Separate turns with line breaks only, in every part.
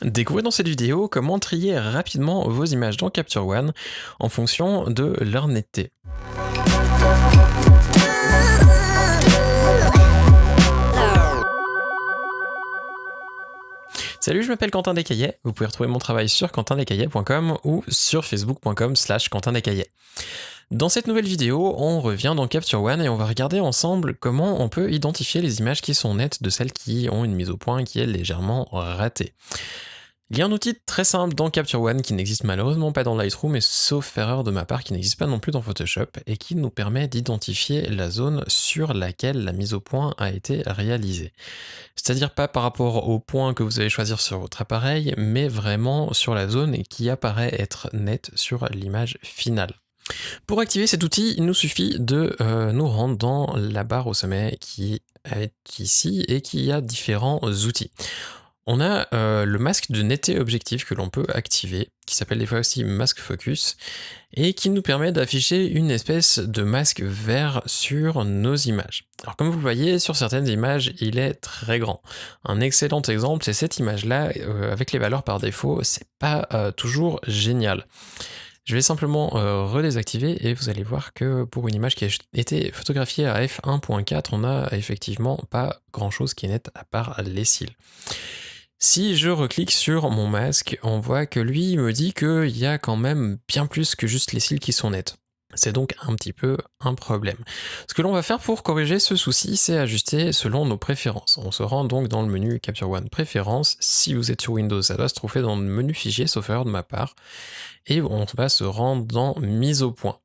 Découvrez dans cette vidéo comment trier rapidement vos images dans Capture One en fonction de leur netteté. Salut, je m'appelle Quentin Descaillets. Vous pouvez retrouver mon travail sur quentindescaillets.com ou sur facebook.com/quentindescaillets. Dans cette nouvelle vidéo, on revient dans Capture One et on va regarder ensemble comment on peut identifier les images qui sont nettes de celles qui ont une mise au point qui est légèrement ratée. Il y a un outil très simple dans Capture One qui n'existe malheureusement pas dans Lightroom, et sauf erreur de ma part qui n'existe pas non plus dans Photoshop, et qui nous permet d'identifier la zone sur laquelle la mise au point a été réalisée. C'est-à-dire pas par rapport au point que vous allez choisir sur votre appareil, mais vraiment sur la zone qui apparaît être nette sur l'image finale. Pour activer cet outil, il nous suffit de nous rendre dans la barre au sommet qui est ici et qui a différents outils. On a le masque de netteté objectif que l'on peut activer, qui s'appelle des fois aussi masque focus, et qui nous permet d'afficher une espèce de masque vert sur nos images. Alors comme vous le voyez, sur certaines images, il est très grand. Un excellent exemple, c'est cette image-là, avec les valeurs par défaut, c'est pas toujours génial. Je vais simplement redésactiver et vous allez voir que pour une image qui a été photographiée à f1.4, on n'a effectivement pas grand-chose qui est net à part les cils. Si je reclique sur mon masque, on voit que lui me dit qu'il y a quand même bien plus que juste les cils qui sont nets. C'est donc un petit peu un problème. Ce que l'on va faire pour corriger ce souci, c'est ajuster selon nos préférences. On se rend donc dans le menu Capture One Préférences. Si vous êtes sur Windows, ça doit se trouver dans le menu Fichier, sauf erreur de ma part. Et on va se rendre dans Mise au point.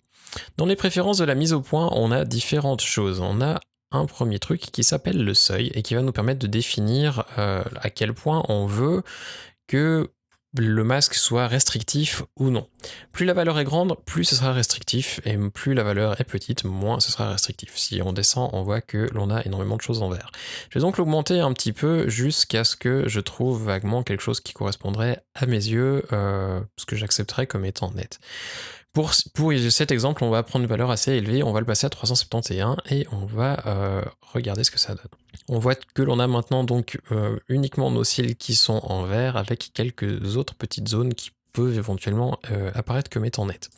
Dans les préférences de la mise au point, on a différentes choses. On a un premier truc qui s'appelle le seuil et qui va nous permettre de définir à quel point on veut que le masque soit restrictif ou non. Plus la valeur est grande, plus ce sera restrictif, et plus la valeur est petite, moins ce sera restrictif. Si on descend, on voit que l'on a énormément de choses en vert. Je vais donc l'augmenter un petit peu jusqu'à ce que je trouve vaguement quelque chose qui correspondrait à mes yeux, ce que j'accepterais comme étant net. Pour cet exemple, on va prendre une valeur assez élevée, on va le passer à 371 et on va regarder ce que ça donne. On voit que l'on a maintenant donc uniquement nos cils qui sont en vert avec quelques autres petites zones qui peuvent éventuellement apparaître comme étant nettes.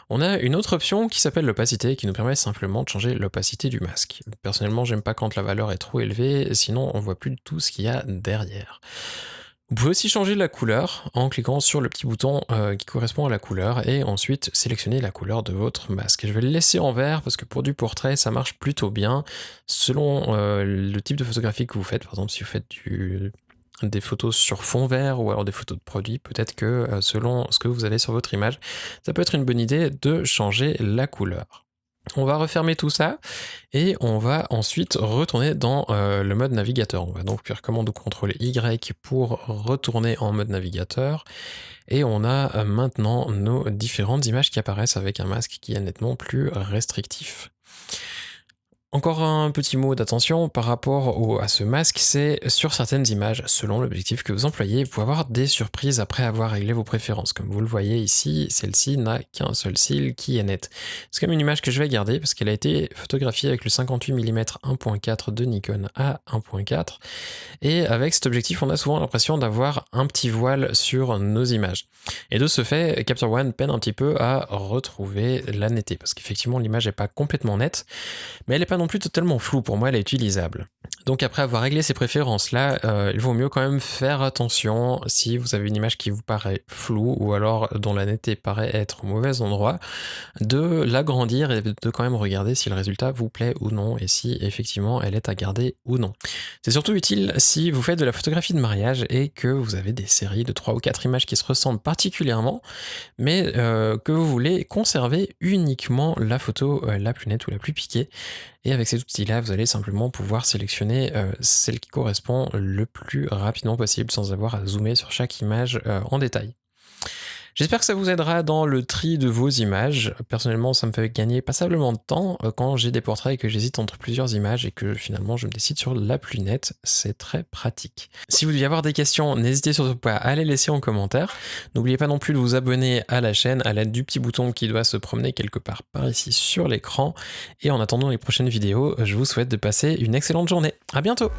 On a une autre option qui s'appelle l'opacité qui nous permet simplement de changer l'opacité du masque. Personnellement, j'aime pas quand la valeur est trop élevée, sinon on voit plus du tout ce qu'il y a derrière. Vous pouvez aussi changer la couleur en cliquant sur le petit bouton qui correspond à la couleur et ensuite sélectionner la couleur de votre masque. Je vais le laisser en vert parce que pour du portrait ça marche plutôt bien selon le type de photographie que vous faites. Par exemple si vous faites des photos sur fond vert ou alors des photos de produits, peut-être que selon ce que vous avez sur votre image, ça peut être une bonne idée de changer la couleur. On va refermer tout ça et on va ensuite retourner dans le mode navigateur. On va donc faire commande ou CTRL Y pour retourner en mode navigateur et on a maintenant nos différentes images qui apparaissent avec un masque qui est nettement plus restrictif. Encore un petit mot d'attention par rapport à ce masque, c'est sur certaines images, selon l'objectif que vous employez, vous pouvez avoir des surprises après avoir réglé vos préférences. Comme vous le voyez ici, celle-ci n'a qu'un seul cil qui est net. C'est comme une image que je vais garder parce qu'elle a été photographiée avec le 58 mm 1.4 de Nikon à 1.4 et avec cet objectif, on a souvent l'impression d'avoir un petit voile sur nos images. Et de ce fait, Capture One peine un petit peu à retrouver la netteté parce qu'effectivement l'image n'est pas complètement nette, mais elle n'est pas non plus totalement floue, pour moi elle est utilisable. Donc après avoir réglé ces préférences là, il vaut mieux quand même faire attention si vous avez une image qui vous paraît floue ou alors dont la netteté paraît être au mauvais endroit, de l'agrandir et de quand même regarder si le résultat vous plaît ou non et si effectivement elle est à garder ou non. C'est surtout utile si vous faites de la photographie de mariage et que vous avez des séries de 3 ou 4 images qui se ressemblent particulièrement, mais que vous voulez conserver uniquement la photo la plus nette ou la plus piquée. Et avec cet outil-là, vous allez simplement pouvoir sélectionner celle qui correspond le plus rapidement possible sans avoir à zoomer sur chaque image en détail. J'espère que ça vous aidera dans le tri de vos images. Personnellement, ça me fait gagner passablement de temps quand j'ai des portraits et que j'hésite entre plusieurs images et que finalement je me décide sur la plus nette. C'est très pratique. Si vous deviez avoir des questions, n'hésitez surtout pas à les laisser en commentaire. N'oubliez pas non plus de vous abonner à la chaîne à l'aide du petit bouton qui doit se promener quelque part par ici sur l'écran. Et en attendant les prochaines vidéos, je vous souhaite de passer une excellente journée. À bientôt!